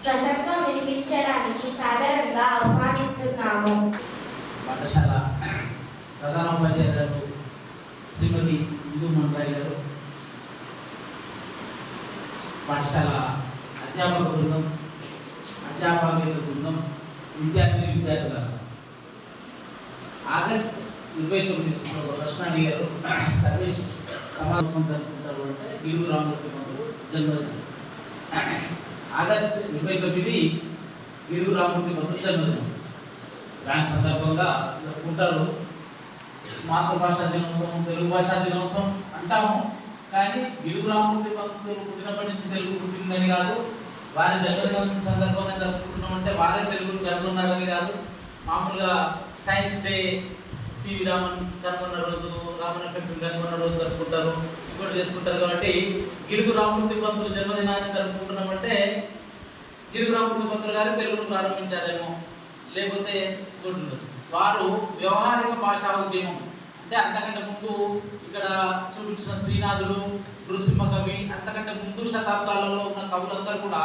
ప్రసంగం వినిపించడానికి సాదరంగా ఆహ్వానిస్తున్నాము. పాఠశాల ప్రధానోపాధ్యాయులు శ్రీమతి ఇందు మండ్రాయ్ గారు, పాఠశాల అధ్యాపక బృందం, అధ్యాపకేతర బృందం, విద్యార్థులు, ఆగస్ట్ 29 ప్రశ్న అడిగారు. సర్వీస్ సమావేశం జరుపుకుంటారు అంటే గిడుగు రామూర్తి పంతులు జన్మదినం. ఆగస్ట్ 29 గిడుగు రామూర్తి పంతులు జన్మదినం. దాని సందర్భంగా జరుపుకుంటారు. మాతృభాషా దినోత్సవం, తెలుగు భాషా దినోత్సవం అంటాము. కానీ గిడుగు రామూర్తి పంతులు పుట్టినప్పటి నుంచి తెలుగు పుట్టిందని కాదు, వారి జన్మదినం సందర్భంగా జరుపుకుంటున్నాం అంటే వారే తెలుగు జరుపుకున్నారని కాదు. మామూలుగా సైన్స్ డే, సివి రామన్ కనుగొన్న రోజు, రామన్ ఎఫెక్ట్ కనుగొన్న రోజు జరుపుకుంటారు, ఇంకోటి చేసుకుంటారు. కాబట్టి గిడుగు రామూర్తి పంతులు జన్మదినాన్ని జరుపుకుంటున్నామంటే గిడుగు రామూర్తి పంతులు గారు తెలుగును ప్రారంభించారేమో, లేకపోతే ఇంకోటి వారు వ్యవహారిక భాషా ఉద్యమం అంటే అంతకంటే ముందు ఇక్కడ చూపించిన శ్రీనాథుడు, నృసింహ కవి, అంతకంటే ముందు శతాబ్దాలలో ఉన్న కవులందరూ కూడా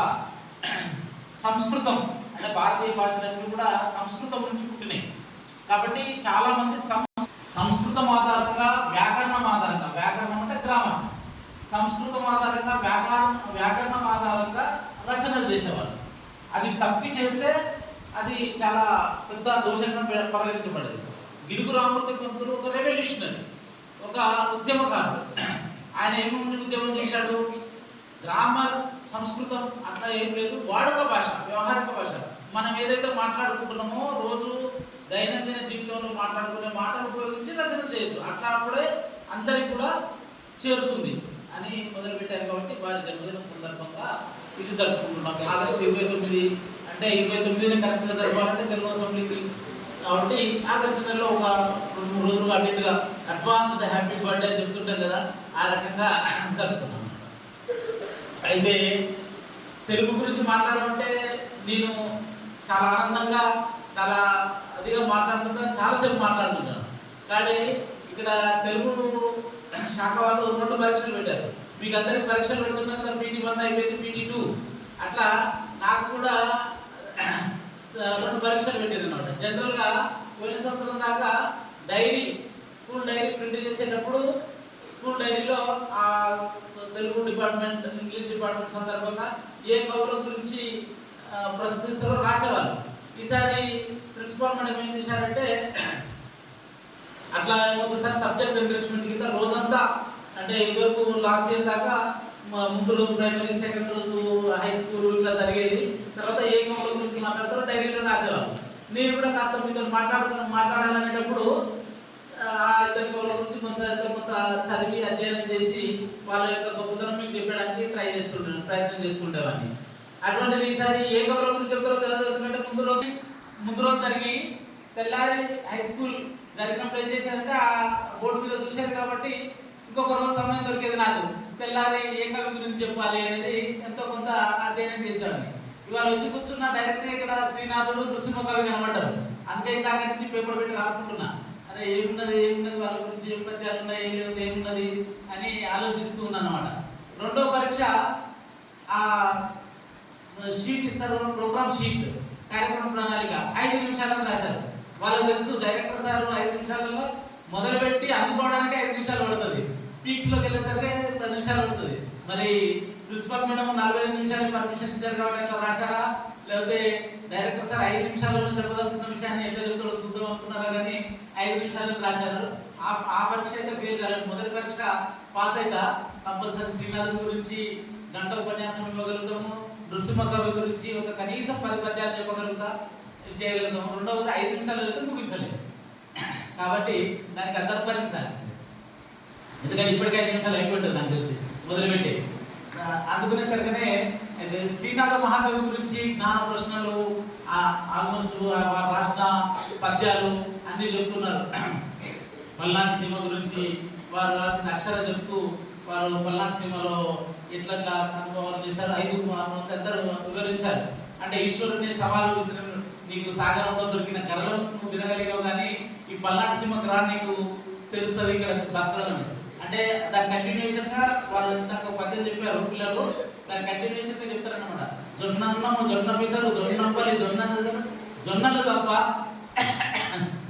సంస్కృతం అంటే భారతీయ భాషలన్నీ కూడా సంస్కృతం నుంచి పుట్టినాయి. కాబట్టి చాలా మంది సంస్కృతం ఆధారంగా, వ్యాకరణం ఆధారంగా, వ్యాకరణం అంటే గ్రామర్, సంస్కృతం ఆధారంగా వ్యాకరణం ఆధారంగా రచనలు చేసేవారు. అది తప్పి చేస్తే అది చాలా పెద్ద దోషంగా పరిగణించబడేది. గిడుగు రామూర్తి పంతులు ఒక రెవల్యూషనరీ, ఒక ఉద్యమకారుడు. ఆయన ఏమేమి ఉద్యమం చేశాడు? గ్రామర్, సంస్కృతం అట్లా ఏం లేదు, వాడుక భాష, వ్యవహారిక భాష. మనం ఏదైతే మాట్లాడుకుంటున్నామో రోజు దైనందిన జీవితంలో మాట్లాడుకునే మాటలు ఉపయోగించి రచన చేయొచ్చు, అట్లా అప్పుడే అందరికి కూడా చేరుతుంది అని మొదలుపెట్టారు. కాబట్టి వారి జన్మదినం సందర్భంగా ఇది జరుపుకుంటున్నాం. ఆగస్టు 29 అంటే 29ని కరెక్ట్గా జరపాలంటే తెలుగు అసెంబ్లీకి, కాబట్టి ఆగస్టు నెలలో ఒక 2-3 రోజులు అన్నింటిగా అడ్వాన్స్డ్ హ్యాపీ బర్త్డే చెప్తుంటాం కదా, ఆ రకంగా జరుపుతున్నాం. అయితే తెలుగు గురించి మాట్లాడమంటే నేను చాలా ఆనందంగా, చాలా అదిగా మాట్లాడుతుంటాను, చాలాసేపు మాట్లాడుతుంటాను. కానీ ఇక్కడ తెలుగు శాఖ వాళ్ళు 2 పరీక్షలు పెట్టారు. మీకు అందరికి పరీక్షలు పెడుతున్నారు కదా, PT1 అయిపోయింది, PT2 అట్లా నాకు కూడా 2 పరీక్షలు పెట్టారు అనమాట. జనరల్గా పోయిన సంవత్సరం దాకా డైరీ, స్కూల్ డైరీ ప్రింట్ చేసేటప్పుడు స్కూల్ డైరీలో ఆ తెలుగు డిపార్ట్మెంట్, ఇంగ్లీష్ డిపార్ట్మెంట్ సందర్భంగా ఏ కవుల గురించి ప్రశ్నిస్తారో రాసేవాళ్ళు. ఈసారి ప్రిన్సిపాల్ మేడం ఏం చేశారంటే అట్లా ఒకసారి సబ్జెక్ట్ ఎంకరేజ్మెంట్ కింద రోజంతా, అంటే ఇదివరకు లాస్ట్ ఇయర్ దాకా ముందు రోజు ప్రైమరీ, సెకండ్ రోజు హై స్కూల్ ఇట్లా జరిగేది. తర్వాత ఏ కవుల గురించి మాట్లాడతారో డైరీలో రాసేవాళ్ళు. నేను కూడా కాస్త మీతో మాట్లాడాలనేటప్పుడు ఆ ఇద్దరు కవుల గురించి కొంత చదివి అధ్యయనం చేసి వాళ్ళ యొక్క గొప్పతనం మీకు చెప్పడానికి ప్రయత్నం చేస్తుండేవాడిని. అటువంటిది ఈసారి ఏ కవుల గురించి చెప్తారో తెలియదంటే ముందు రోజు జరిగి తెల్లారి హై స్కూల్ జరిగినప్పుడు ఏం చేశారంటే ఆ బోర్డు మీద చూశారు కాబట్టి ఇంకొక రోజు సమయం దొరికేది నాకు. తెల్లారి ఏ కవి గురించి చెప్పాలి అనేది ఎంతో కొంత అధ్యయనం చేసేవాడిని. ఇవాళ వచ్చి కూర్చున్న డైరెక్ట్గా ఇక్కడ శ్రీనాథుడు, నృసింహ కవి కనబడ్డారు. అందుకే దాని నుంచి పేపర్ పెట్టి రాసుకుంటున్నా. అదే ఏమున్నది వాళ్ళ గురించి, ఏం పద్యాలు ఉన్నాయి, ఏమున్నది అని ఆలోచిస్తూ ఉన్నాను అనమాట. 2వ పరీక్ష ఆ షీట్ ఇస్తారు, ప్రోగ్రామ్ షీట్, కార్యక్రమ ప్రణాళిక 5 నిమిషాలను రాశారు. వాళ్ళకి తెలుసు డైరెక్టర్ సార్ 5 నిమిషాలలో మొదలుపెట్టి అందుకోవడానికి 5 నిమిషాలు పడుతుంది, పీక్స్లోకి వెళ్ళేసరికి 10 నిమిషాలు పడుతుంది. మరి ప్రిన్సిపల్ మేడం 45 నిమిషాలు పర్మిషన్ ఇచ్చారు కాబట్టి అట్లా రాశారా, లేకపోతే డైరెక్టర్ సార్ 5 నిమిషాలలో చెప్పదలుచుకున్న విషయాన్ని ఎట్లా చెప్తారో చూద్దాం అనుకున్నారా, కానీ 5 నిమిషాలు రాశారు. ఆ పరీక్ష అయితే ఫెయిల్ కాలేదు. మొదటి పరీక్ష పాస్ అయితే కంపల్సరీ శ్రీనాథ్ గురించి గంట ఉపన్యాసం ఇవ్వగలుగుతాము, నృసింహ కవి గురించి ఒక కనీసం 10 పద్యాలు చేయగలుగుతాము. 2వది 5 నిమిషాలు అయితే ముగించలేదు. కాబట్టి దానికి అందరూ భరించాల్సింది. ఎందుకంటే ఇప్పటికే 5 నిమిషాలు అయిపోయింటుంది నాకు తెలిసి మొదలుపెట్టి. అందుకునే సరిగానే శ్రీనాథ మహాకవి గురించి జ్ఞాన ప్రశ్నలు, ఆల్మోస్ట్ వారు రాసిన పద్యాలు అన్నీ చెప్తున్నారు. పల్నాటి సీమ గురించి వారు రాసిన అక్షర చెప్తూ వారు పల్నాటి సీమలో ఎట్లా అనుభవాలు చేశారు 5 అందరూ వివరించారు. అంటే ఈశ్వరుని సవాలు విసిరిన, నీకు సాగరంలో దొరికిన గరలను నువ్వు తినగలిగావు, కానీ ఈ పల్నాటి సీమకు రా నీకు తెలుస్తుంది ఇక్కడ భద్రలని. అంటే దాని కంటిన్యూషన్ గా వాళ్ళు ఇందాక పద్యం చెప్పారు పిల్లలు, దాని కంటిన్యూషన్ గా చెప్తారన్నమాట. జొన్నన్నము, జొన్న పిసరు, జొన్నంబలి, జొన్నలు తప్ప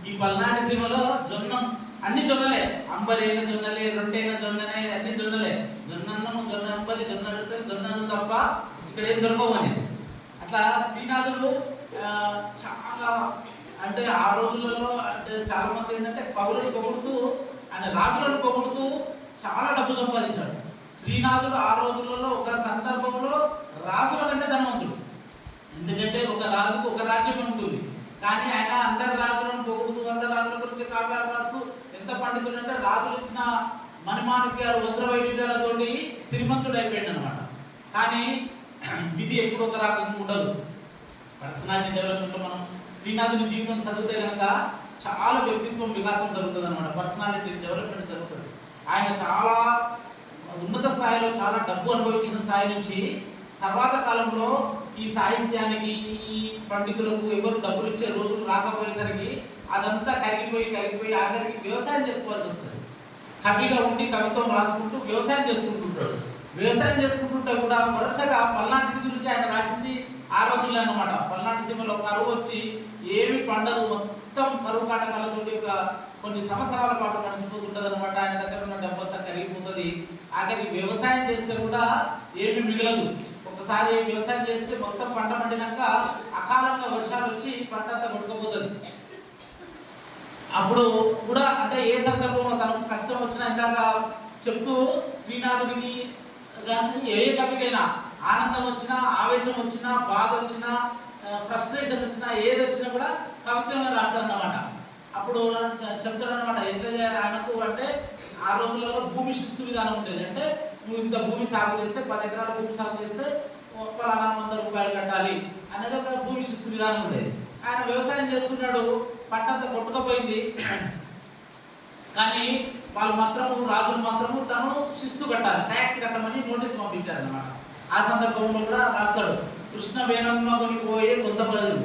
ఈ పల్నాటి సీమలో అన్ని జొన్నలే, అంబలి అయిన జొన్నలే, రొట్టెైన జొన్ననే, అన్ని జొన్నలే. జొన్నన్నము, జొన్న అంబలి, జొన్నలు తప్ప ఇక్కడ ఏం దొరకవు అనేది. అట్లా శ్రీనాథుడు చాలా అంటే ఆ రోజులలో అంటే చాలా మంది ఏంటంటే పౌరులు పొగుడుతూ ఆయన రాజులను పొగుడుతూ చాలా డబ్బు సంపాదించాడు. శ్రీనాథుడు ఆ రోజులలో ఒక సందర్భంలో రాజుల కంటే ధనవంతుడు. ఎందుకంటే ఒక రాజుకు ఒక రాజ్యం ఉంటుంది, కానీ ఆయన అందరి రాజులను పొగుడుతూ అందరి రాజుల గురించి కావ్యాలు రాస్తూ ఎంత పండితుడు అంటే రాజులు ఇచ్చిన మణిమాణిక్యాలు వజ్ర వైడూర్యాలతోటి శ్రీమంతుడు అయిపోయాడు అనమాట. కానీ విధి ఎప్పుడు ఒక రకంగా ఉండదు. పర్సనాలిటీ డెవలప్మెంట్ మనం శ్రీనాథుని జీవితం చదివితే కనుక చాలా వ్యక్తిత్వం వికాసం జరుగుతుంది అనమాట. పర్సనాలిటీ డెవలప్మెంట్ జరుగుతుంది. ఆయన చాలా ఉన్నత స్థాయిలో చాలా డబ్బు అనుభవించిన స్థాయి నుంచి తర్వాత కాలంలో ఈ సాహిత్యానికి ఈ పండితులకు ఎవరు డబ్బులు ఇచ్చే రోజులు రాకపోయేసరికి అదంతా కరిగిపోయి ఆఖరికి వ్యవసాయం చేసుకోవాల్సి వస్తుంది. కవిగా ఉండి కవిత్వం రాసుకుంటూ వ్యవసాయం చేసుకుంటుంటాడు. వ్యవసాయం చేసుకుంటుంటే కూడా వరుసగా పల్నాటి గురించి ఆయన రాసింది ఆ రోజుల్లో అన్నమాట. పల్నాటి సీమలో కరువు వచ్చి ఏమి పండదు, మొత్తం కరువు కాటకాలతో కొన్ని సంవత్సరాల పాటు నడిచిపోతుంటది అనమాట. ఆయన దగ్గర ఉన్న డబ్బంతా కరిగిపోతుంది. ఆఖరికి వ్యవసాయం చేస్తే కూడా ఏమి మిగలదు. ఒకసారి వ్యవసాయం చేస్తే మొత్తం పంట పండినాక అకాలంగా వర్షాలు వచ్చి పంట అంతా కొట్టుకుపోతుంది. అప్పుడు కూడా అంటే ఏ సందర్భంలో తనకు కష్టం వచ్చినా ఇందాక చెప్తూ శ్రీనాథుడికి కానీ ఏ కవికైనా ఆనందం వచ్చినా, ఆవేశం వచ్చినా, బాధ వచ్చినా, ఫ్రస్ట్రేషన్ వచ్చినా, ఏది వచ్చినా కూడా కవిత్వంగా రాస్తారన్నమాట. అప్పుడు చెప్తారన్నమాట ఎట్లా ఆయనకు అంటే ఆ రోజులలో భూమి శిస్తు విధానం ఉండేది. అంటే నువ్వు ఇంత భూమి సాగు చేస్తే 10 ఎకరాల భూమి సాగు చేస్తే పలానా 100 రూపాయలు కట్టాలి అనేది ఒక భూమి శిస్తు విధానం ఉండేది. ఆయన వ్యవసాయం చేసుకున్నాడు, పంట అంతా కొట్టుకుపోయింది. కానీ వాళ్ళు మాత్రము రాజులు మాత్రము తను శిస్తు కట్టాలి, ట్యాక్స్ కట్టమని నోటీస్ పంపించారు అన్నమాట. ఆ సందర్భంలో కూడా రాస్తాడు, కృష్ణ వేణమ్మ కొనిపోయే కొంత ప్రజలు,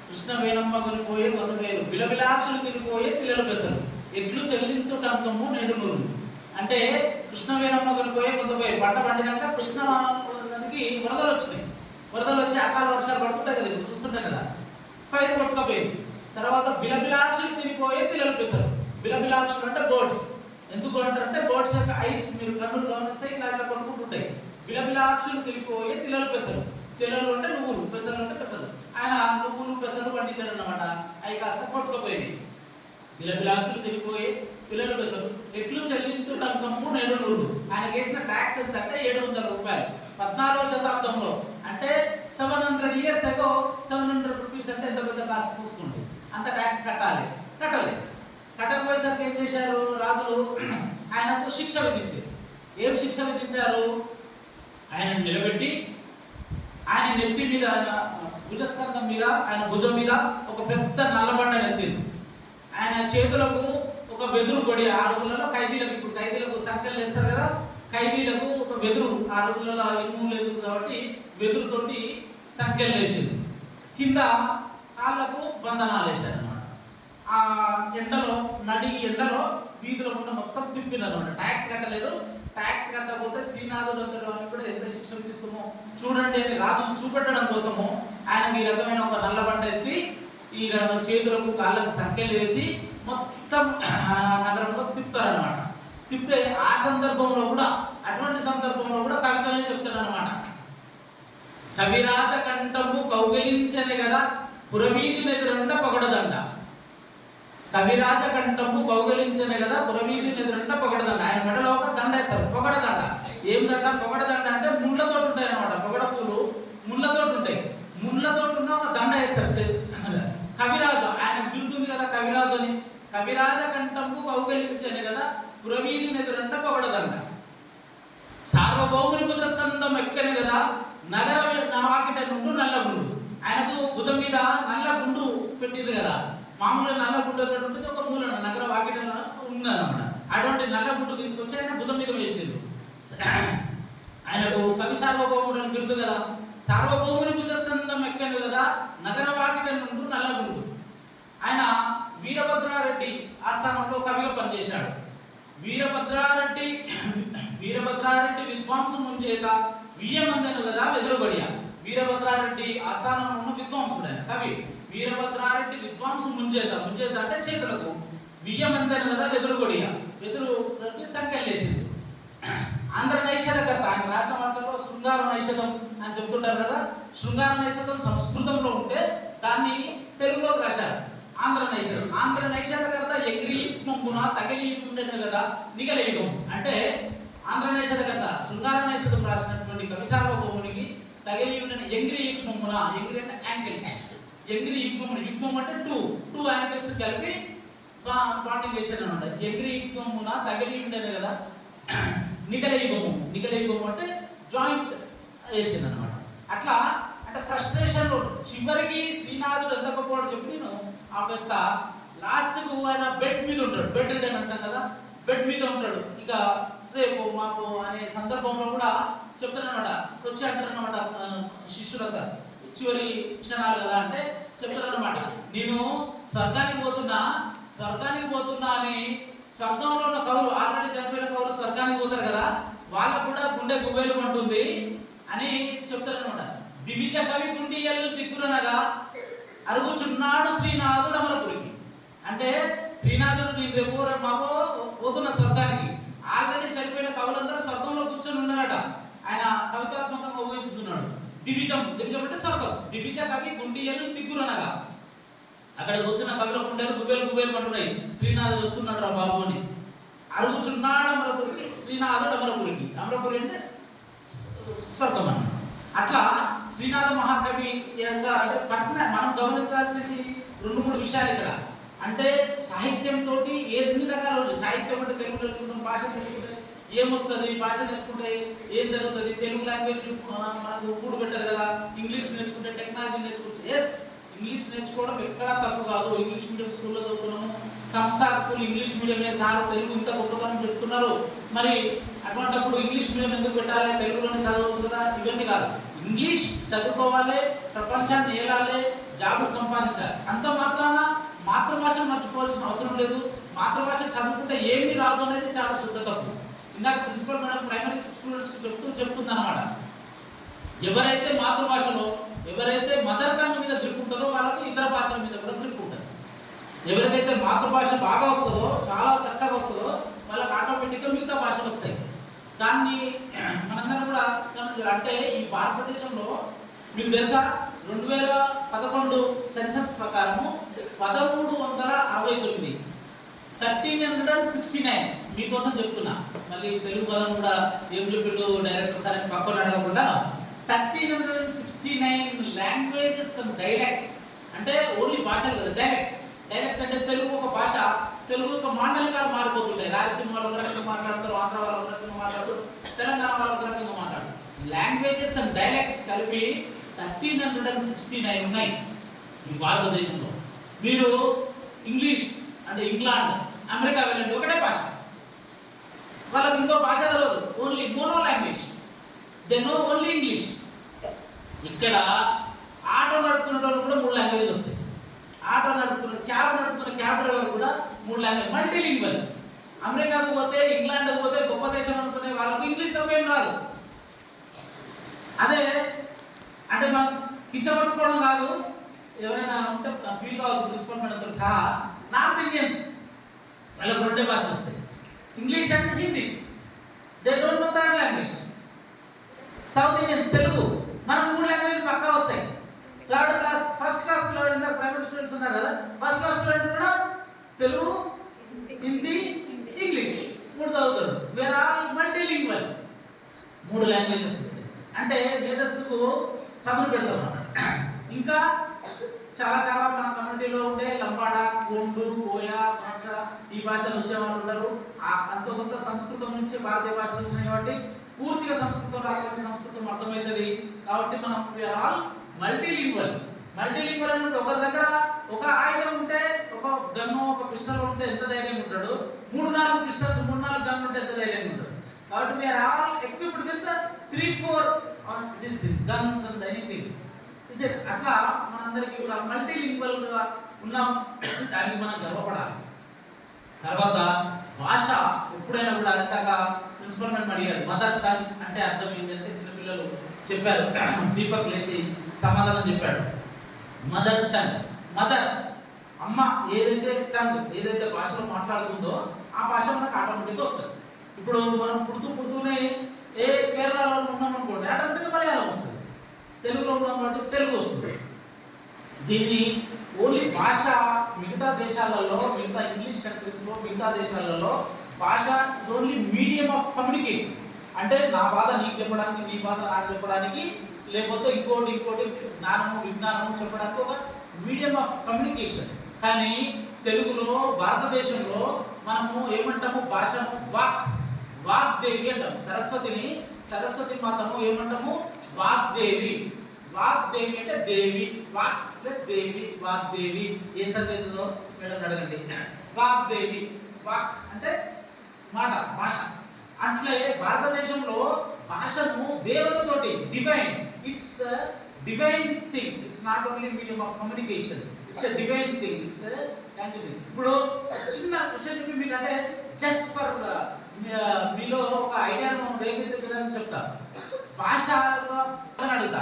కృష్ణ వేణమ్మ కొనిపోయే కొంత వేలు, బిలబిలాక్షులు తినిపోయే తిల్లలు పెసలు, ఎట్లు చెల్లించుటంతము నేడు నూరు. అంటే కృష్ణ వేణమ్మ కొనిపోయే కొంత పోయి పంట పండినాక కృష్ణ నదికి వరదలు వచ్చినాయి. వరదలు వచ్చి అకాల వర్షాలు పడుతుంటాయి కదా, ఇప్పుడు చూస్తుంటాయి కదా, పైరు కొట్టుకపోయింది. తర్వాత బిలబిలాక్షులు తినిపోయే తిల్లలు పెసలు. బిలబిలాక్షులు అంటే బర్డ్స్. ఎందుకు అంటారంటే బర్డ్స్ యొక్క ఐస్ మీరు కన్నులు గమనిస్తే ఇట్లా ఇట్లా కొట్టుకుంటుంటాయి. బిలబిలాక్షులు తినిపోయే తిల్లలు పెసలు. తిల్లలు అంటే నువ్వులు, పెసలు అంటే పెసలు. ఆయన నువ్వులు పెసలు పండించాడు అన్నమాట. అవి కాస్త కొట్టుకుపోయింది. బిలబిలాక్షులు తినిపోయే పిల్లలు పెసలు, ఎట్లు చెల్లించు సంకము నేడు నూరు. ఆయనకి వేసిన ట్యాక్స్ ఎంత అంటే 700 రూపాయలు. 14వ శతాబ్దంలో అంటే 700 years ago 700 రూపీస్ అంటే ఎంత పెద్ద కాస్ట్ చూసుకోండి. అంత ట్యాక్స్ కట్టకపోయేసరికి ఏం చేశారు రాజులు, ఆయనకు శిక్ష విధించారు. ఏం శిక్ష విధించారు? ఆయన నిలబెట్టి ఆయన నెత్తి మీద, ఆయన భుజస్కంధం మీద, ఆయన భుజం మీద ఒక పెద్ద నల్లబండ నెత్తింది. ఆయన చేతులకు ఒక వెదురు కొడి. ఆ రోజులలో ఖైదీలకు, ఇప్పుడు ఖైదీలకు సంఖ్యలు వేస్తారు కదా, ఖైదీలకు ఒక వెదురు, ఆ రోజులలో ఇనుము లేదు కాబట్టి వెదురుతోటి సంఖ్యలు వేసింది. కింద కాళ్ళకు బంధనాలు వేశారు అనమాట. ఆ ఎండలో ఎండలో వీధుల గుండా మొత్తం తిప్పినారు అనమాట. ట్యాక్స్ కట్టలేదు. ట్యాక్స్ కట్టకపోతే శ్రీనాథుడు అని కూడా ఎంత శిక్ష విధిస్తామో చూడండి అని రాజును చూపెట్టడం కోసము ఆయనకి ఈ రకమైన ఒక నల్లబండ ఎత్తి ఈ చేతులకు కాళ్ళకు సంఖ్యలు వేసి మొత్తం నగరంలో తిప్పుతారనమాట. తిప్పితే ఆ సందర్భంలో కూడా, అటువంటి సందర్భంలో కూడా కవితనే చెప్తాడనమాట. కవిరాజ కంఠము కౌగిలించనే కదా పురవీధి ఎదురంట పొగడదండ. కవిరాజ కంఠము కౌగిలించనే కదా పురవీధి ఎదురంట పొగడదండ. ఆయన మెడలో ఒక దండ వేస్తారు, పొగడదండ. ఏం దండ? పొగడదండ అంటే ముళ్ళతో ఉంటాయి అనమాట. పొగడ పూలు ముళ్ళతో ఉంటాయి. ముళ్ళతో ఉన్న ఒక దండ వేస్తారు. కవిరాజు, ఆయన బిరుదుంది కదా కవిరాజు అని. కవిరాజ కంఠము కౌగిలించనే కదా పురవీధి ఎదురంట పొగడదండ. సార్వభౌముని భుజస్కంధం ఎక్కనే కదా నగర వాకిట నుండు నల్ల గుండు. ఆయనకు భుజం మీద నల్ల గుండు పెట్టింది కదా. మామూలుగా నల్ల గుండు ఎక్కడ ఉంటుంది? ఒక మూలన నగర వాకిట ఉన్నదన్నమాట. అటువంటి నల్ల గుండు తీసుకొచ్చి ఆయన భుజం మీద వేసిండు. ఆయనకు కవి సార్వభౌముడు అని బిరుదు కదా. సార్వభౌముని భుజస్కంధం ఎక్కను కదా నగర వాకిట నుండు నల్ల గుండు. ఆయన వీరభద్రారెడ్డి ఆస్థానంలో కవిగా పనిచేశాడు. వీరభద్రారెడ్డి వీరభద్రారెడ్డి విద్వాంసు ముంచేత వియ్యమందెను కదా వెదురుబడియ. వీరభద్రారెడ్డి ఆస్థానంలో ఉన్న విద్వాంసుడు ఆయన కవి. వీరభద్రారెడ్డి విద్వాంసు ముంచేత అంటే చేతులకు వియ్యమందెను కదా వెదురుబడియ. వెదురు సంఖ్యలేసింది. ఆంధ్ర నైషధకర్త ఆయన రాసిన మాటల్లో శృంగార నైషధం అని చెప్తుంటారు కదా. శృంగార నైషధం సంస్కృతంలో ఉంటే దాన్ని తెలుగులోకి రాశారు ఆంధ్ర నైషధం. ఆంధ్ర నైషధకర్త ఎగిరి యుగ్మంబున తగిలి ఉండేను కదా నిగలయుగం. అంటే ఆంధ్ర నైషధకర్త శృంగార నైషధం రాసినటువంటి కవి సార్వభౌమునికి తగిలి ఉండిన ఎంగిరి యుగ్మంబున, ఎంగిరి అంటే యాంగిల్స్, ఎంగిరి యుగ్మమున, యుగ్మం అంటే టూ యాంగిల్స్ కలిపి బాండింగ్ వేసాను అనమాట. ఎంగిరి యుగ్మమున తగిలి ఉండేను కదా నిగలయుగము. నిగలయుగము అంటే జాయింట్ వేసింది అనమాట. అట్లా అంటే ఫ్రస్ట్రేషన్ లో చివరికి శ్రీనాథుడు ఎంతకపోవడం చెప్పి నేను ఆపేస్తా. లాస్ట్ కు ఆయన బెడ్ మీద ఉంటాడు. బెడ్ రిడన్ అంటాం కదా, బెడ్ మీద ఉంటాడు. ఇక రేపు మాకు అనే సందర్భంలో కూడా చెప్తారనమాట. వచ్చి అంటారనమాట శిష్యులంతా, చివరి క్షణాలు కదా అంటే చెప్తారనమాట, నేను స్వర్గానికి పోతున్నా అని. స్వర్గంలో ఉన్న కవులు, ఆల్రెడీ చనిపోయిన కవులు స్వర్గానికి పోతారు కదా, వాళ్ళకు కూడా గుండె గుబేలు అంటుంది అని చెప్తారనమాట. దివిజ కవి గుండియల్ దిక్కునగా అరుగుచున్నాడు శ్రీనాథుడు అమరపురికి. అంటే శ్రీనాథుడు నేను రేపు మాకు పోతున్న స్వర్గానికి. ఆల్రెడీ చనిపోయిన కవులందరూ స్వర్గంలో కూర్చొని ఉన్నారట. ఆయన కవితాత్మకంగా ఊహిస్తున్నాడు. దివిజం అంటే స్వర్గం. దివిజ కవి గుండియల్ దిక్కునగా అక్కడ కూర్చున్న కవిలో గుండెలు గుబేలు అంటున్నాయి. శ్రీనాథుడు వస్తున్నాడు రా బాబు అని. అరుగుచున్నాడు అమరపురికి, శ్రీనాథుడు అమరపురికి. అమరపురి అంటే స్వర్గం అన్న. అట్లా శ్రీనాథ మహాకవి పర్సనల్ మనం గమనించాల్సింది 2-3 విషయాలు ఇక్కడ. అంటే సాహిత్యంతో ఎన్ని రకాలు. సాహిత్యం అంటే తెలుగు నేర్చుకుంటాం, భాష నేర్చుకుంటే ఏమొస్తుంది, భాష నేర్చుకుంటే ఏం జరుగుతుంది, తెలుగు లాంగ్వేజ్ మనకు కూడు పెట్టారు కదా. ఇంగ్లీష్ నేర్చుకుంటే టెక్నాలజీ నేర్చుకోవచ్చు. ఎస్, ఇంగ్లీష్ నేర్చుకోవడం ఎక్కడా తప్పు కాదు. ఇంగ్లీష్ మీడియం స్కూల్లో చదువుతున్నాము, సంస్కార స్కూల్ ఇంగ్లీష్ మీడియమే సార్, తెలుగు ఇంత గొప్పతనం చెప్తున్నారు. మరి అటువంటిప్పుడు ఇంగ్లీష్ మీడియం ఎందుకు పెట్టాలి, తెలుగులోనే చదవచ్చు కదా. ఇవన్నీ కాదు. ఇంగ్లీష్ చదువుకోవాలి, ప్రపంచాన్ని ఏలాలి, జాబ్ సంపాదించాలి. అంత మాత్రాన మాతృభాషను మర్చిపోవాల్సిన అవసరం లేదు. మాతృభాష చదువుకుంటే ఏమీ రాదు అనేది చాలా శుద్ధ తప్పు. ఇందాక ప్రిన్సిపల్ మేడం ప్రైమరీ స్టూడెంట్స్కి చెప్తుంది అనమాట, ఎవరైతే మాతృభాషలో, ఎవరైతే మదర్ టంగ్ మీద గ్రిప్ ఉంటారో వాళ్ళకి ఇతర భాషల మీద కూడా గ్రిప్ ఉంటుంది. ఎవరికైతే మాతృభాష బాగా వస్తుందో, చాలా చక్కగా వస్తుందో, వాళ్ళకి ఆటోమేటిక్గా మిగతా భాషలు వస్తాయి. దాన్ని మనందరం కూడా అంటే ఈ భారతదేశంలో మీకు తెలుసా 2011 సెన్సస్ ప్రకారము 1369 1369 మీకోసం చెప్తున్నా. మళ్ళీ తెలుగు పదం కూడా ఏం చెప్పిండు డైరెక్టర్ సార్ అని పక్కన అడగకుండా 1369 లాంగ్వేజెస్ అండ్ డైలెక్ట్స్. అంటే ఓన్లీ భాషలు కదా. డైలెక్ట్ అంటే తెలుగు ఒక భాష, తెలుగు ఒక మాండలికాలు మారిపోతుంటాయి. రాయలసీమ వాళ్ళు ఒక రకంగా మాట్లాడతారు, ఆంధ్ర వాళ్ళు ఒక రకంగా మాట్లాడతారు, తెలంగాణ వాళ్ళు ఒక రకంగా మాట్లాడతారు. లాంగ్వేజెస్ అండ్ డైలెక్ట్స్ కలిపి 1369 ఉన్నాయి ఈ భారతదేశంలో. మీరు ఇంగ్లీష్ అంటే ఇంగ్లాండ్, అమెరికా వెళ్ళండి, ఒకటే భాష. వాళ్ళకి ఇంకో భాష తెలియదు, only mono language, they know only English. ఇక్కడ ఆటో నడుపుకునే వాళ్ళు కూడా 3 లాంగ్వేజ్లు వస్తాయి. ఆటో నడుపుకున్న క్యాబ్ డ్రైవర్ కూడా 3 లాంగ్వేజ్, మల్టీలింగ్వల్. అమెరికాకు పోతే, ఇంగ్లాండ్కి పోతే, గొప్ప దేశం అనుకునే వాళ్ళకు ఇంగ్లీష్ తప్ప ఏం రాదు. అదే అంటే మనం కించపరచుకోవడం కాదు, ఎవరైనా ఉంటే ఫీల్ కావాలి ప్రిన్సిపల్ మేడంతో సహా. నార్త్ ఇండియన్స్ వాళ్ళకి 2 భాషలు వస్తాయి, English and Hindi. They don't know third language. South Indians Telugu, మనకు 3 లాంగ్వేజ్ పక్కా వస్తాయి. థర్డ్ క్లాస్, ఫస్ట్ క్లాస్ పిల్లలు ఇందాక ప్రైవేట్ స్టూడెంట్స్ ఉన్నారు కదా, ఫస్ట్ క్లాస్ స్టూడెంట్ కూడా తెలుగు, హిందీ, ఇంగ్లీష్ 3 చదువుతారు. వేర్ ఆల్ మల్టీలింగ్వల్, 3 లాంగ్వేజెస్ వస్తాయి. అంటే మేధస్సుకు పదులు పెడతాం అన్నమాట. ఇంకా చాలా చాలా మన కమ్యూనిటీలో ఉండే లంబాడ, గోండు, కోయ, భాష ఈ భాషలు వచ్చే వాళ్ళు ఉంటారు. అంత కొంత సంస్కృతం నుంచి భారతీయ భాషలు వచ్చినాయి కాబట్టి పూర్తిగా సంస్కృతం రాకపోతే సంస్కృతం అర్థమవుతుంది. కాబట్టి మనం వీఆర్ ఆల్ మల్టీలింగ్వల్. మల్టీలింగ్వల్ అంటే ఒకరి దగ్గర ఒక ఆయుధం ఉంటే, ఒక గన్ను, ఒక పిస్టల్ ఉంటే ఎంత ధైర్యం ఉంటాడు, 3-4 పిస్టల్స్, 3-4 గన్ను ఉంటే ఎంత ధైర్యం ఉంటాడు. కాబట్టి we are all equipped with 3-4 this thing, guns and anything. అట్లా మనందరికీ కూడా మల్టీలింగ్వల్ గా ఉన్నాం. దానికి మనం గర్వపడాలి. తర్వాత భాష ఒక ఎప్పుడైనా కూడా ఇందాక ప్రిన్సిపల్ మేడం అడిగారు మదర్ టంగ్ అంటే అర్థం ఏంటంటే చిన్నపిల్లలు చెప్పారు. దీపక్ లేచి సమాధానం చెప్పాడు. మదర్ టంగ్, మదర్ అమ్మ ఏదైతే టంగ్ ఏదైతే భాషలో మాట్లాడుతుందో ఆ భాష మనకు ఆటోమేటిక్గా వస్తుంది. ఇప్పుడు మనం పుడుతూనే ఏ కేరళలో ఉన్నాం అనుకోండి ఆటోమేటిక్గా మలయాళం వస్తుంది, తెలుగులో ఉన్నాం కాబట్టి తెలుగు వస్తుంది. దీన్ని ఓన్లీ భాష మిగతా దేశాలలో, మిగతా ఇంగ్లీష్ కంట్రీస్లో, మిగతా దేశాలలో భాష is only medium of communication. అంటే నా బాధ నీకు చెప్పడానికి, నీ బాధ నాకు చెప్పడానికి, లేకపోతే ఇంకోటి జ్ఞానము విజ్ఞానము చెప్పడానికి ఒక మీడియం ఆఫ్ కమ్యూనికేషన్. కానీ తెలుగులో భారతదేశంలో మనము ఏమంటాము భాషను వాగ్దేవి అంటాం. సరస్వతి మాతను ఏమంటాము వాగ్దేవి. వాగ్దేవి అంటే దేవి, వాక్ ప్లస్ దేవి, వాగ్దేవి. ఏం చదివేదో మేడం అడగండి. వాగ్దేవి, వాక్ అంటే మాట, భాష. అట్లే భారతదేశంలో భాషను దేవతతోటి divine, it's divine thing. It's not only medium of communication, it's a divine thing, it's thing. ఇప్పుడు చిన్న క్వశ్చన్ చెప్పి మీకు అంటే జస్ట్ ఫర్ మీలో ఒక ఐడియాను రేకెత్తించడానికి చెప్తా. భాష అడుగుతా.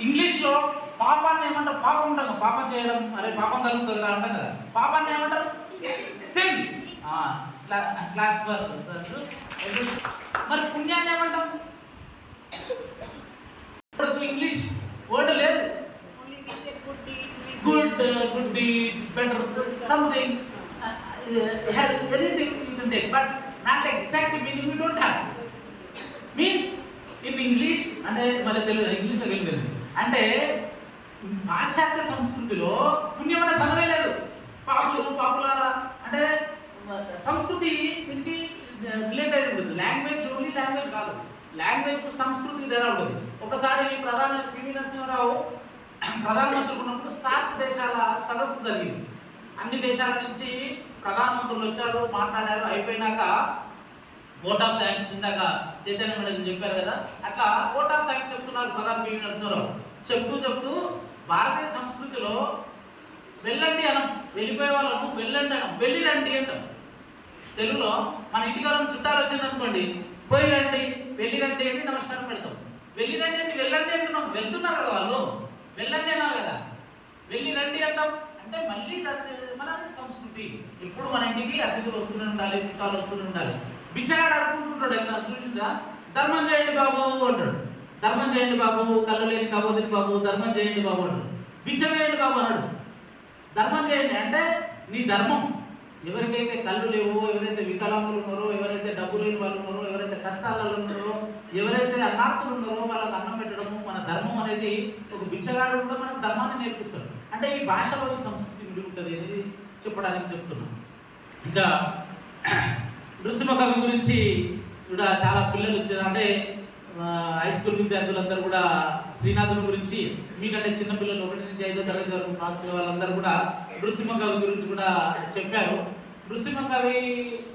ఇంగ్లీష్లో పాపాన్ని ఏమంటారు? పాపం ఉంటాం, పాపం చేయడం, అరే పాపం కలుగుతుంది అంటాం కదా. పాపాన్ని ఏమంటారు? సిన్. క్లాస్ ఫర్ మరి పుణ్యాన్ని ఏమంటాం? ఇంగ్లీష్ వర్డ్ లేదు. Good deeds, better something, anything you can take, but not exact meaning you don't have. Means in English అంటే మళ్ళీ తెలుగు ఇంగ్లీష్లో వెళ్ళిపోయింది. అంటే పాశ్చాత్య సంస్కృతిలో పుణ్యం అనే పదమే లేదు. పాపులారా అంటే సంస్కృతి దీనికి రిలేటెడ్ ఉంటుంది. లాంగ్వేజ్ ఓన్లీ లాంగ్వేజ్ కాదు, లాంగ్వేజ్కు సంస్కృతి తేడా ఉంటుంది. ఒకసారి ప్రధాని పివి నరసింహారావు ప్రధానమంత్రి ఉన్నప్పుడు సార్క్ దేశాల సదస్సు జరిగింది. అన్ని దేశాల నుంచి ప్రధానమంత్రులు వచ్చారు, మాట్లాడారు. అయిపోయినాక ఓట్ ఆఫ్ థ్యాంక్స్, ఇందాక చైతన్య మేడం చెప్పారు కదా, అట్లా ఓట్ ఆఫ్ థ్యాంక్స్ చెప్తున్నారు ప్రధాని పివి నరసింహారావు. చెప్తూ భారతీయ సంస్కృతిలో వెళ్ళండి అనం, వెళ్ళిపోయే వాళ్ళను వెళ్ళండి అనం, వెళ్ళిరండి అంటాం. తెలుగులో మన ఇంటికాలం చుట్టాలు వచ్చింది అనుకోండి, పోయిరండి, వెళ్ళిరండి అని నమస్కారం పెడతాం. వెళ్ళిరండి అని వెళ్ళండి అంటున్నాం, వెళ్తున్నారు కదా వాళ్ళు, వెళ్ళండి అన్నారు కదా, వెళ్ళిరండి అంటాం. అంటే మళ్ళీ మన సంస్కృతి. ఎప్పుడు మన ఇంటికి అతిథులు వస్తూనే ఉండాలి, చుట్టాలు వస్తూనే ఉండాలి. బిచ్చగాడు అడుగుతుంటాడు, ఎక్కడ చూసిందా? ధర్మం చేయండి బాబు అంటాడు. ధర్మం చేయండి బాబు, కళ్ళు లేని కబోదిని బాబు, ధర్మం చేయండి బాబు అంటాడు. బిచ్చం వేయండి బాబు అన్నాడు. ధర్మం చేయండి అంటే నీ ధర్మం. ఎవరికైతే కళ్ళు లేవో, ఎవరైతే వికలాంగులు ఉన్నారో, ఎవరైతే డబ్బు లేని వాళ్ళు ఉన్నారో, ఎవరైతే కష్టాలలో ఉన్నారో, ఎవరైతే అనాథులు ఉన్నారో వాళ్ళకి అన్నం పెట్టడము మన ధర్మం అనేది. ఒక బిచ్చగాడు కూడా మనకు ధర్మాన్ని నేర్పిస్తాడు. అంటే ఈ భాషలో సంస్కృతి విడి ఉంటుంది అనేది చెప్పడానికి చెప్తున్నాం. ఇంకా నృసింహ కవి గురించి కూడా చాలా పిల్లలు వచ్చారు. అంటే హై స్కూల్ విద్యార్థులందరూ కూడా శ్రీనాథుని గురించి, మీకంటే చిన్నపిల్లలు 1 నుంచి 5వ తరగతి వరకు మార్కుల వాళ్ళందరూ కూడా నృసింహ కవి గురించి కూడా చెప్పారు. నృసింహ కవి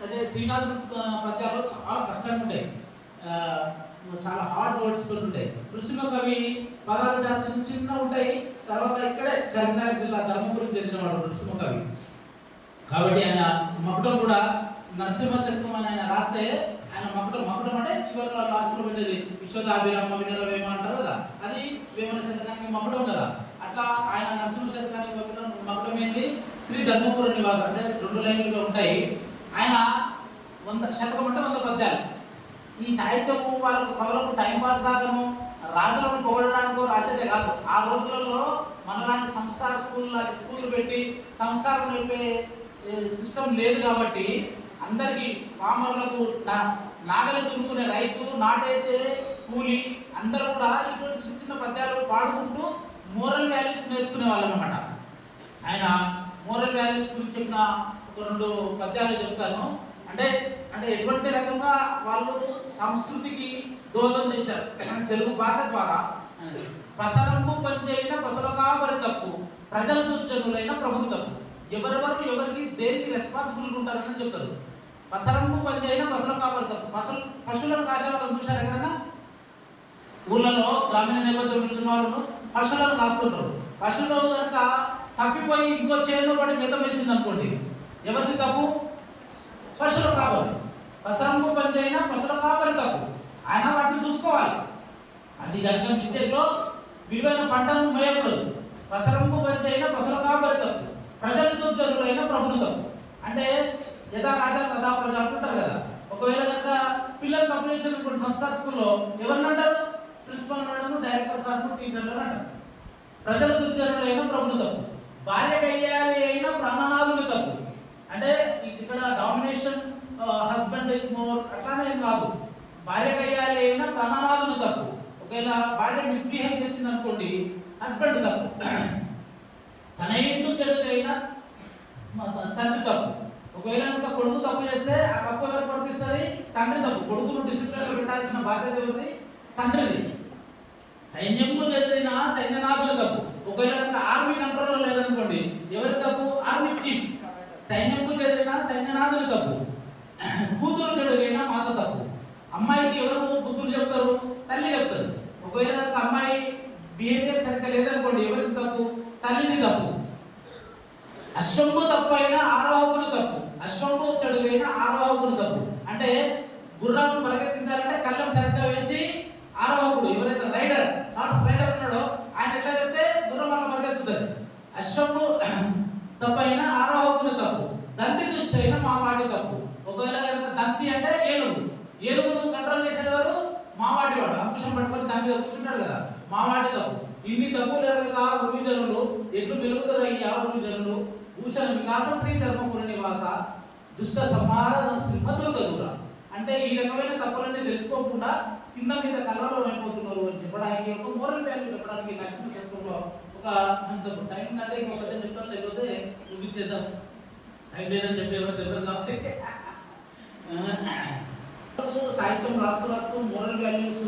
అదే శ్రీనాథుని పద్యాలు చాలా కష్టంగా ఉంటాయి, చాలా హార్డ్ వర్డ్స్ ఉంటాయి. నృసింహ కవి పదాలు చాలా చిన్న ఉంటాయి. తర్వాత ఇక్కడే కరీంనగర్ జిల్లా ధర్మపురం చెందినవాడు నృసింహ కవి. కాబట్టి ఆయన మకుటం కూడా నరసింహ శతకం అని ఆయన రాస్తే, ఆయన మకుటం అంటే చివరిలో లాస్ట్లో పెట్టేది విశ్వదాభిరామ వినరవేమ అంటారు కదా, అది వేమన శతకానికి మకుటం కదా. అట్లా ఆయన నరసింహ శతకానికి మకుటం ఏంటి? శ్రీ ధర్మపుర నివాసం అంటే 2 లైన్లుగా ఉంటాయి. ఆయన 100 శతకం అంటే 100 పద్యాలు. ఈ సాహిత్యము వాళ్ళకు కవులకు టైం పాస్ కాకను, రాజులను పొగడడానికి రాసేదే కాదు. ఆ రోజులలో మనలాంటి సంస్కార స్కూళ్ళు పెట్టి సంస్కారం నేర్పే సిస్టమ్ లేదు కాబట్టి అందరికీ పామరులకు, నాగలి దున్నుకునే రైతు, నాటేసే కూలి అందరూ కూడా ఇటువంటి చిన్న పద్యాలు పాడుకుంటూ మోరల్ వాల్యూస్ నేర్చుకునే వాళ్ళం అన్నమాట. ఆయన మోరల్ వాల్యూస్ గురించి చెప్పిన ఒక 2 పద్యాలు చెప్తాను. అంటే ఎటువంటి రకంగా వాళ్ళు సంస్కృతికి దోహదం చేశారు తెలుగు భాష ద్వారా. పసరంపు పనిచేయిన పసలకా వరి తప్పు, ప్రజల దుర్జనులైన ప్రభు తప్పు. ఎవరెవరు ఎవరికి దేనికి రెస్పాన్సిబుల్ ఉంటారని చెప్తారు. పసరంపు పనిచేయిన పసలకా వరి తప్పు. పశువులను కాసేవాళ్ళని చూశారు ఎక్కడైనా? ఊళ్ళలో గ్రామీణ నేపథ్యం వచ్చిన వాళ్ళు పశువులను కాస్తుంటారు. పశువులు కనుక తప్పిపోయి ఇంకో చేనులో పడి మిత వేసింది అనుకోండి, ఎవరిది తప్పు? పశువుల కాపరి. పసరంపు పంచైనా పశువుల కాపరి తప్పు, ఆయన వాటిని చూసుకోవాలి. అది కనుక మిస్టేక్లో విలువైన పంటను మోయకూడదు. పసరంపు పంచైనా పశువుల కాపరి తప్పు, ప్రజలతో జరులైన ప్రభుని తప్పు. అంటే యథా రాజా తథా ప్రజ అంటుంటారు కదా. ఒకవేళ కనుక పిల్లలు తప్పు చేసిన సంస్కార స్కూల్లో ఎవరిని అంటారు? ప్రిన్సిపల్ మేడం, డైరెక్టర్ సార్, టీచర్లు అంటారు. ప్రజల దుర్జనులైన ప్రభుని తప్పు, భార్య కయ్యాలి అయిన ప్రాణనాథుని తప్పు. అంటే ఇక్కడ డామినేషన్ హస్బెండ్ ఇస్ మోర్ అట్లానే ఏం కాదు. భార్య కయ్యాలి అయిన ప్రాణనాథుని తప్పు. ఒకవేళ భార్య మిస్బిహేవ్ చేసింది అనుకోండి, హస్బెండ్ తప్పు. తన ఇంటూ చెడుకైన తండ్రి తప్పు. ఒకవేళ ఇంకా కొడుకు తప్పు చేస్తే ఆ తప్పు ఎవరు వర్తిస్తుంది? తండ్రి తప్పు. కొడుకును డిసిప్లిన్ పెట్టాల్సిన బాధ్యత ఎవరిది? తండ్రిది. సైన్యము చెందిన సైన్యనాథులు తప్పు. ఒకవేళ ఆర్మీ కంట్రోల్లో లేదనుకోండి, ఎవరి తప్పు? Army chief. సైన్యము చెందిన సైన్యనాథులు తప్పు. కూతురు చెడుగైన మాత తప్పు. అమ్మాయికి ఎవరు బుద్ధులు చెప్తారు? తల్లి చెప్తారు. ఒకవేళ అమ్మాయి బిహేవియర్ సరిగ్గా లేదనుకోండి, ఎవరికి తప్పు? తల్లిది తప్పు. అశ్వంపు తప్పు అయినా ఆరోహకులు తప్పు. అశ్వంపు చెడుగైన ఆరోహకులు తప్పు. అంటే గుర్రాలను పరిగెత్తించాలంటే కళ్ళం సరిగ్గా వేసి ఆరోహకుడు ఎవరైతే రైడర్, హార్స్ రైడర్ ఉన్నాడో ఆయన ఎట్లా చెప్తే గుర్రం వల్ల పరిగెత్తుతుంది. అశ్వంపు తప్పు అయినా ఆరోహకులు తప్పు. దంతి దృష్టి అయినా మావాడి తప్పు. ఒకవేళ దంతి అంటే ఏనుగు, ఏనుగును కంట్రోల్ చేసేవారు మావాడి వాడు. అంకుశం పట్టుకొని దాని మీద కూర్చుంటాడు కదా, మావాడి తప్పు. ఇన్ని తప్పులు ఎరగక గురుజనులు ఎట్లు వెలుగుతారయ్యా గురుజనులు, భూషణ వికాస శ్రీ ధర్మపురి నివాస దుష్ట సంహార శ్రీమతులు కదురా. అంటే ఈ రకమైన తప్పులన్నీ తెలుసుకోకుండా కింద మీద కలవరం అయిపోతున్నారు అని చెప్పడానికి, ఒక మోరల్ వాల్యూ చెప్పడానికి లక్ష్మణ శాస్త్రంలో ఒక మంచి తప్పు. టైం అంటే ఇంకొక పెద్ద చెప్తాను, లేకపోతే చూపించేద్దాం. టైం లేదని చెప్పేవారు చెప్పారు కాబట్టి సాహిత్యం రాస్తూ మోరల్ వాల్యూస్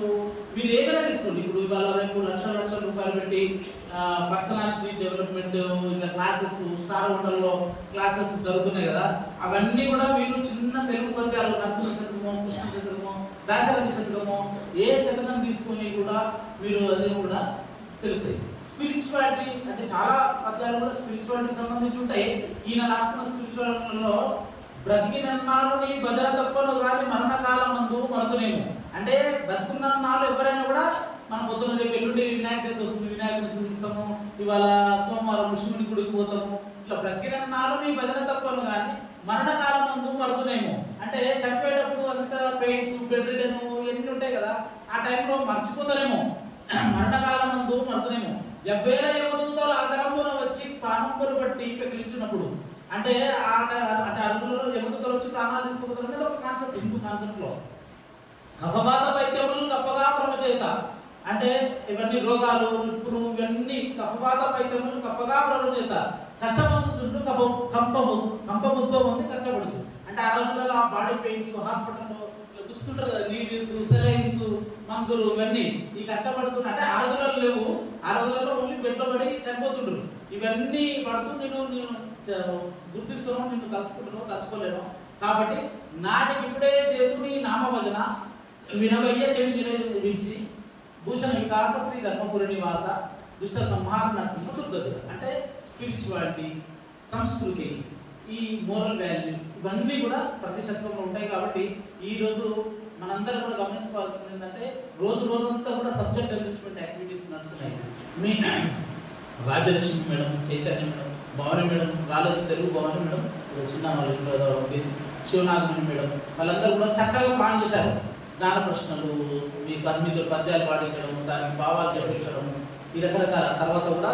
మీరు ఏదైనా తీసుకోండి. ఇప్పుడు ఇవాళ రేపు లక్షల రూపాయలు పెట్టి పర్సనాలిటీ డెవలప్మెంట్ ఇట్లా క్లాసెస్, స్టార్ హోటల్లో క్లాసెస్ జరుగుతున్నాయి కదా, అవన్నీ కూడా మీరు చిన్న తెలుగు పద్యాలు నరసింహ శతకమో, కృష్ణ శతకమో, దాశరథి శతకమో ఏ శతకం తీసుకొని కూడా మీరు అది కూడా తెలుస్తాయి. స్పిరిచువాలిటీ అంటే చాలా పద్యాలు కూడా స్పిరిచువాలిటీకి సంబంధించి ఉంటాయి. ఈయన రాసుకున్న స్పిరిచువాలిటీలో బ్రతికినన్నాళ్ళు నీ భజన తప్పను కానీ మరణకాలం మందు మరుతునేమో. అంటే బ్రతుకున్నన్నాళ్ళు ఎవరైనా కూడా మనం పొద్దున్న రేపు ఎల్లుండి వినాయక చవితి వస్తుంది, వినాయకుని చూపిస్తాము, ఇవాళ సోమవారం విష్ణుని గుడికి పోతాము. ఇట్లా బ్రతికినన్నాళ్ళు నీ భజన తప్పను కానీ మరణకాలం మందు మరుతునేమో. అంటే చనిపోయేటప్పుడు అంత పెయిన్స్, బెడ్ రిడన్ ఇవన్నీ ఉంటాయి కదా, ఆ టైంలో మర్చిపోతారేమో. మరణకాలం మందు మరుతునేమో. 70,000 యమదూతలు ఆగరంభున వచ్చి ప్రాణంపురు బట్టి పెకిలించినప్పుడు, అంటే అంటే అరుగులలో యమదూతలు వచ్చి ప్రాణాలు తీసుకుపోతారు అనేది ఒక కాన్సెప్ట్, హిందూ కాన్సెప్ట్ లో. కఫబాధ పైత్యములు కప్పగా ప్రమచేత, అంటే ఇవన్నీ రోగాలు, రుష్పులు ఇవన్నీ కఫబాధ పైత్యములు కప్పగా ప్రమచేత. కష్టపడుతుంటూ కంపముద్భవం ఉంది కష్టపడుతూ. అంటే ఆ రోజులలో ఆ బాడీ పెయిన్స్ హాస్పిటల్లో చూస్తుంటారు కదా, నీడిల్స్, సెలైన్స్, మందులు ఇవన్నీ ఈ కష్టపడుతున్నా. అంటే ఆ రోజులలో లేవు, ఆ రోజులలో ఓన్లీ బెడ్లో పడి చనిపోతుండ్రు. ఇవన్నీ పడుతూ నేను గుర్తిస్తున్నాను, నిన్ను తలుచుకుంటున్నావు, తలుచుకోలేను. కాబట్టి నాటికి ఇప్పుడే చేతుని నామభజన వినవయ్య చెవి విడిచి భూషణ వికాస శ్రీ ధర్మపురి నివాస దుష్ట సంహార నరసింహ దుర్గతి. అంటే స్పిరిచువాలిటీ, సంస్కృతి, ఈ మోరల్ వాల్యూస్ ఇవన్నీ కూడా ప్రతి శతకంలో ఉంటాయి. కాబట్టి ఈ రోజు మనందరం కూడా గమనించుకోవాల్సింది ఏంటంటే రోజంతా కూడా సబ్జెక్ట్ ఎన్రిచ్మెంట్ యాక్టివిటీస్ నడుస్తున్నాయి. మీ Rajalakshmi madam, Chaitanya madam, Bhavani madam రాలేదు, తెలుగు భవాని మేడం చిన్న వాళ్ళు, శివనాగమణి మేడం, వాళ్ళందరూ కూడా చక్కగా ప్లాన్ చేశారు. జ్ఞాన ప్రశ్నలు, మీ పద్యాలు పాటించడం, దానికి భావాలు చెప్పించడం, ఈ రకరకాల. తర్వాత కూడా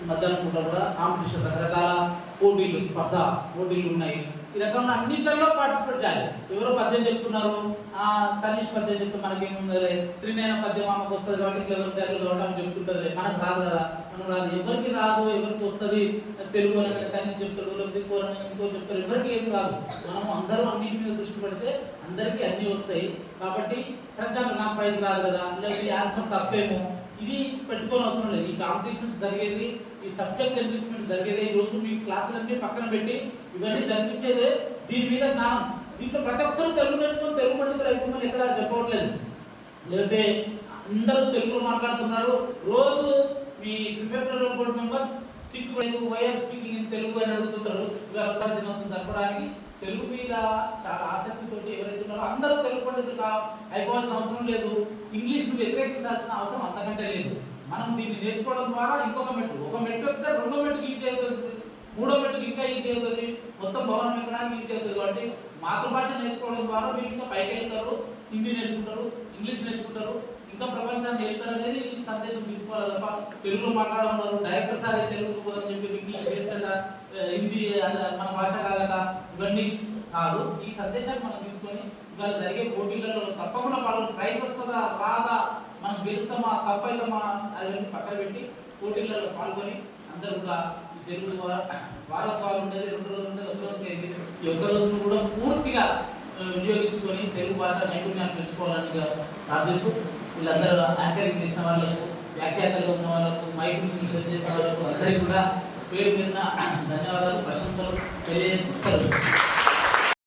మధ్యాహ్నం పూట కూడా కాంపిటీషన్, రకరకాల పోటీలు, స్పర్ధ పోటీలు ఉన్నాయి. ఈ రకంగా అన్నింటిలో పార్టిసిపేట్ చేయాలి. ఎవరో పద్యం చెప్తున్నారు, తనిష్ పద్యం చెప్తే మనకేముంది, త్రినయన పద్యం ఆమెకు వస్తుంది కాబట్టి క్లెవర్ తెలుగు కాబట్టి చెప్తుంటుంది, మనకు రాదు కదా, మనం రాదు. ఎవరికి రాదు, ఎవరికి వస్తుంది తెలుగు అని తనిష్ చెప్తారు, ఇంకో చెప్తారు, ఎవరికి ఏం రాదు. మనము అందరూ అన్నింటి మీద దృష్టి పెడితే అందరికీ అన్నీ వస్తాయి. కాబట్టి కరెక్ట్గా నాకు ప్రైజ్ రాదు కదా, లేకపోతే ఆన్సర్ తప్పేమో, ఇది పెట్టుకోని అవసరం లేదు. ఈ కాంపిటీషన్స్ జరిగేది, ఈ సబ్జెక్ట్ ఎన్రిచ్మెంట్ జరిగేది, ఈ రోజు మీ క్లాసులన్నీ పక్కన పెట్టి ఇవన్నీ జరిపించేది దీని మీద జ్ఞానం. దీంట్లో ప్రతి ఒక్కరు తెలుగు నేర్చుకొని తెలుగు పండితులు అయిపోయిందని ఎక్కడ చెప్పవట్లేదు. లేకపోతే అందరూ తెలుగులో మాట్లాడుతున్నారు. రోజు మీ February board members stick why are speaking in Telugu అని అడుగుతుంటారు. ఇవాళ దినోత్సవం జరపడానికి తెలుగు మీద చాలా ఆసక్తితోటి ఎవరైతే ఉన్నారో అందరూ తెలుగు పండితులు అయిపోవాల్సిన అవసరం లేదు. ఇంగ్లీష్ను వ్యతిరేకించాల్సిన అవసరం అంతకంటే లేదు. మనం దీన్ని నేర్చుకోవడం ద్వారా ఇంకొక మెట్టు, ఒక మెట్టు ఎక్కితే రెండో మెట్టుకు ఈజీ అవుతుంది, మూడో మెట్టుకు ఇంకా ఈజీ అవుతుంది, మొత్తం భవనం ఎక్కడానికి ఈజీ అవుతుంది. కాబట్టి మాతృభాష నేర్చుకోవడం ద్వారా మీరు ఇంకా పైకి వెళ్తారు, హిందీ నేర్చుకుంటారు, ఇంగ్లీష్ నేర్చుకుంటారు, ఇంకా ప్రపంచాన్ని వెళ్తారు అనేది ఈ సందేశం తీసుకోవాలి తప్ప తెలుగులో మాట్లాడడం డైరెక్టర్ సార్ తెలుగు పోదని చెప్పి ఇంగ్లీష్ వేస్తా హిందీ మన భాష కాదట ఇవన్నీ కాదు. ఈ సందేశాన్ని మనం తీసుకొని ఇవాళ జరిగే పోటీలలో తప్పకుండా పాల్గొని ప్రైజ్ వస్తుందా రాదా, మనం గెలుస్తామా తప్పైతామా అవన్నీ పక్కన పెట్టి పోటీలలో పాల్గొని అందరూ కూడా ఈ తెలుగు వారోత్సవాలు ఉండేది 2 రోజులు ఉండేది, 1 రోజుకి అయింది. ఈ 1 రోజును కూడా పూర్తిగా వినియోగించుకొని తెలుగు భాష నైపుణ్యాన్ని పెంచుకోవాలని ప్రార్థిస్తూ వీళ్ళందరూ యాంకరింగ్ చేసిన వాళ్ళకు, వ్యాఖ్యాతలుగా ఉన్న వాళ్ళకు, మైకుని సెట్ చేసిన వాళ్ళకు అందరికీ కూడా పేరు మీద ధన్యవాదాలు, ప్రశంసలు తెలియజేస్తూ